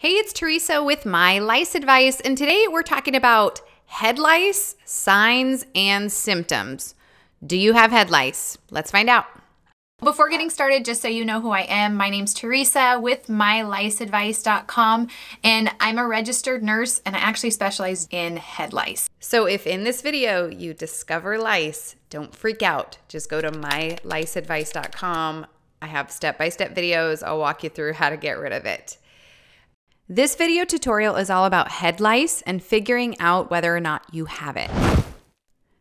Hey, it's Teresa with My Lice Advice, and today we're talking about head lice, signs, and symptoms. Do you have head lice? Let's find out. Before getting started, just so you know who I am, my name's Teresa with MyLiceAdvice.com, and I'm a registered nurse, and I actually specialize in head lice. So if in this video you discover lice, don't freak out. Just go to MyLiceAdvice.com. I have step-by-step videos. I'll walk you through how to get rid of it. This video tutorial is all about head lice and figuring out whether or not you have it.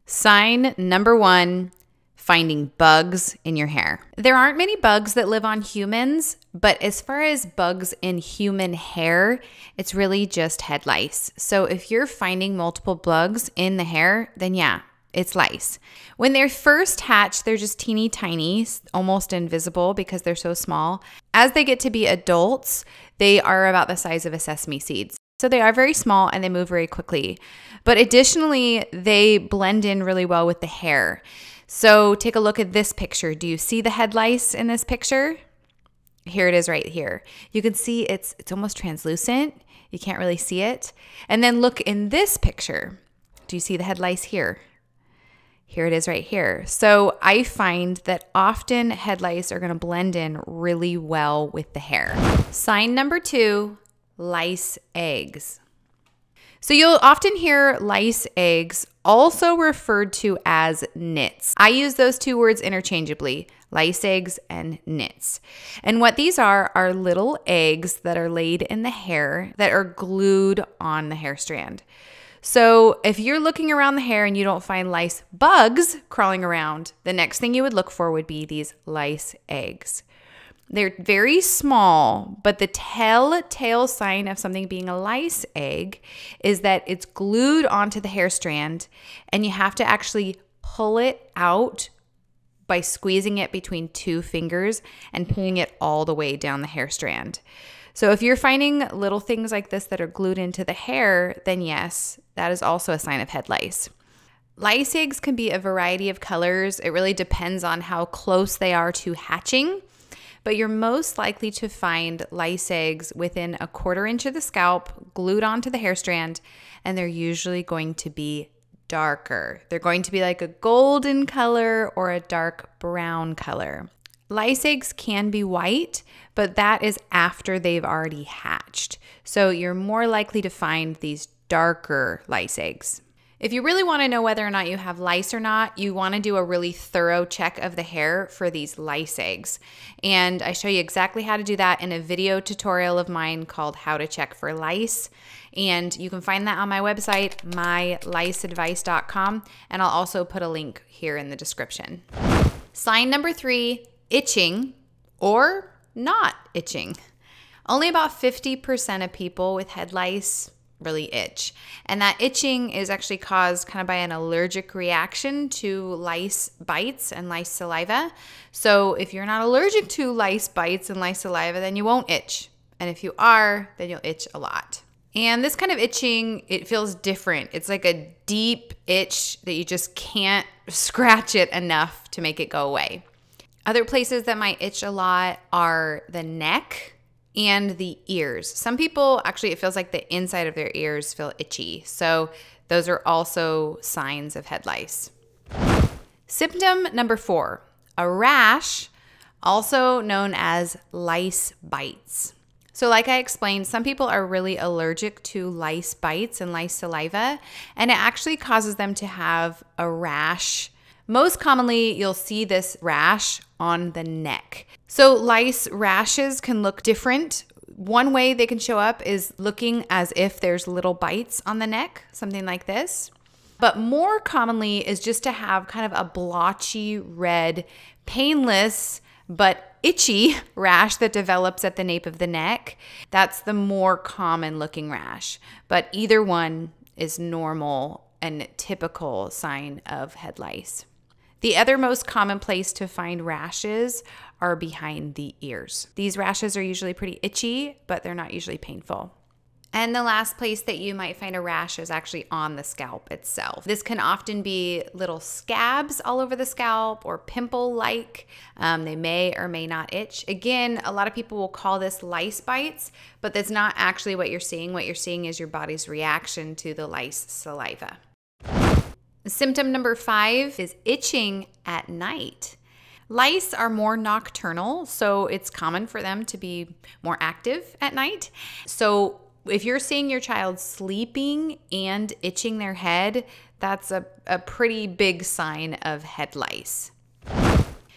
Sign number one, finding bugs in your hair. There aren't many bugs that live on humans, but as far as bugs in human hair, it's really just head lice. So if you're finding multiple bugs in the hair, then yeah, it's lice. When they're first hatched, they're just teeny tiny, almost invisible because they're so small. As they get to be adults, they are about the size of a sesame seed. So they are very small and they move very quickly. But additionally, they blend in really well with the hair. So take a look at this picture. Do you see the head lice in this picture? Here it is right here. You can see it's almost translucent. You can't really see it. And then look in this picture. Do you see the head lice here? Here it is right here. So I find that often head lice are going to blend in really well with the hair. Sign number two, lice eggs. So you'll often hear lice eggs also referred to as nits. I use those two words interchangeably, lice eggs and nits. And what these are little eggs that are laid in the hair that are glued on the hair strand. So if you're looking around the hair and you don't find lice bugs crawling around, the next thing you would look for would be these lice eggs. They're very small, but the telltale sign of something being a lice egg is that it's glued onto the hair strand and you have to actually pull it out by squeezing it between two fingers and pulling it all the way down the hair strand. So if you're finding little things like this that are glued into the hair, then yes, that is also a sign of head lice. Lice eggs can be a variety of colors. It really depends on how close they are to hatching, but you're most likely to find lice eggs within 1/4 inch of the scalp, glued onto the hair strand, and they're usually going to be darker. They're going to be like a golden color or a dark brown color. Lice eggs can be white, but that is after they've already hatched. So you're more likely to find these darker lice eggs. If you really want to know whether or not you have lice or not, you want to do a really thorough check of the hair for these lice eggs. And I show you exactly how to do that in a video tutorial of mine called How to Check for Lice. And you can find that on my website, myliceadvice.com. And I'll also put a link here in the description. Sign number three, itching or not itching. Only about 50% of people with head lice really itch. And that itching is actually caused kind of by an allergic reaction to lice bites and lice saliva. So if you're not allergic to lice bites and lice saliva, then you won't itch. And if you are, then you'll itch a lot. And this kind of itching, it feels different. It's like a deep itch that you just can't scratch it enough to make it go away. Other places that might itch a lot are the neck and the ears. Some people, actually, it feels like the inside of their ears feel itchy. So those are also signs of head lice. Symptom number four, a rash, also known as lice bites. So like I explained, some people are really allergic to lice bites and lice saliva, and it actually causes them to have a rash. Most commonly, you'll see this rash on the neck. So lice rashes can look different. One way they can show up is looking as if there's little bites on the neck, something like this. But more commonly is just to have kind of a blotchy, red, painless, but itchy rash that develops at the nape of the neck. That's the more common looking rash. But either one is normal and typical sign of head lice. The other most common place to find rashes are behind the ears. These rashes are usually pretty itchy, but they're not usually painful. And the last place that you might find a rash is actually on the scalp itself. This can often be little scabs all over the scalp or pimple-like. They may or may not itch. Again, a lot of people will call this lice bites, but that's not actually what you're seeing. What you're seeing is your body's reaction to the lice saliva. Symptom number 5 is itching at night. Lice are more nocturnal, so it's common for them to be more active at night. So if you're seeing your child sleeping and itching their head, that's a pretty big sign of head lice.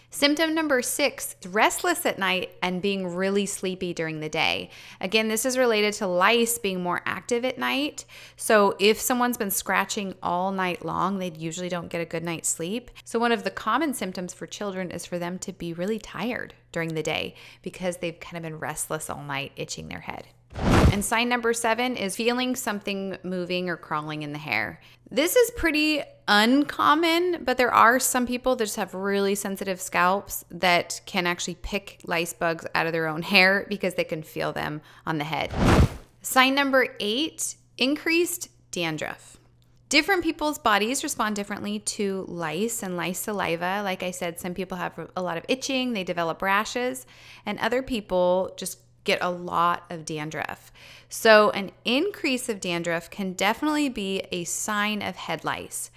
Symptom number 6, restless at night and being really sleepy during the day. Again, this is related to lice being more active at night. So if someone's been scratching all night long, they usually don't get a good night's sleep. So one of the common symptoms for children is for them to be really tired during the day because they've kind of been restless all night, itching their head. And sign number 7 is feeling something moving or crawling in the hair. This is pretty uncommon, but there are some people that just have really sensitive scalps that can actually pick lice bugs out of their own hair because they can feel them on the head. Sign number 8, increased dandruff. Different people's bodies respond differently to lice and lice saliva. Like I said, some people have a lot of itching, they develop rashes, and other people just get a lot of dandruff. So an increase of dandruff can definitely be a sign of head lice.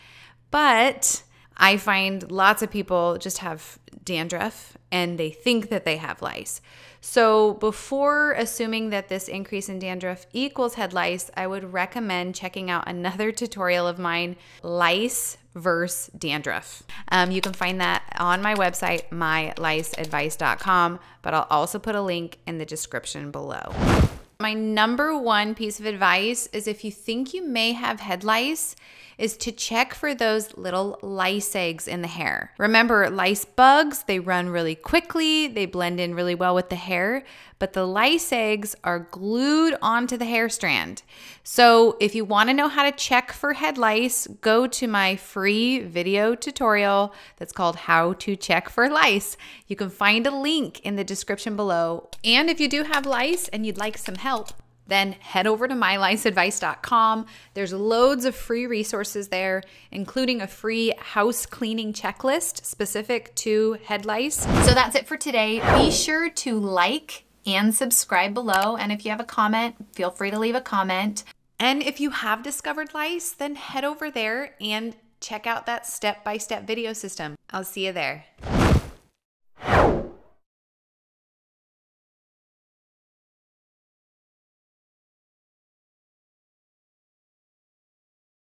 But I find lots of people just have dandruff and they think that they have lice. So before assuming that this increase in dandruff equals head lice, I would recommend checking out another tutorial of mine, Lice versus Dandruff. You can find that on my website, myliceadvice.com, but I'll also put a link in the description below. My number 1 piece of advice is if you think you may have head lice, is to check for those little lice eggs in the hair. Remember, lice bugs, they run really quickly, they blend in really well with the hair, but the lice eggs are glued onto the hair strand. So if you wanna know how to check for head lice, go to my free video tutorial that's called How to Check for Lice. You can find a link in the description below. And if you do have lice and you'd like some help, then head over to myliceadvice.com. There's loads of free resources there, including a free house cleaning checklist specific to head lice. So that's it for today. Be sure to like and subscribe below. And if you have a comment, feel free to leave a comment. And if you have discovered lice, then head over there and check out that step-by-step video system. I'll see you there.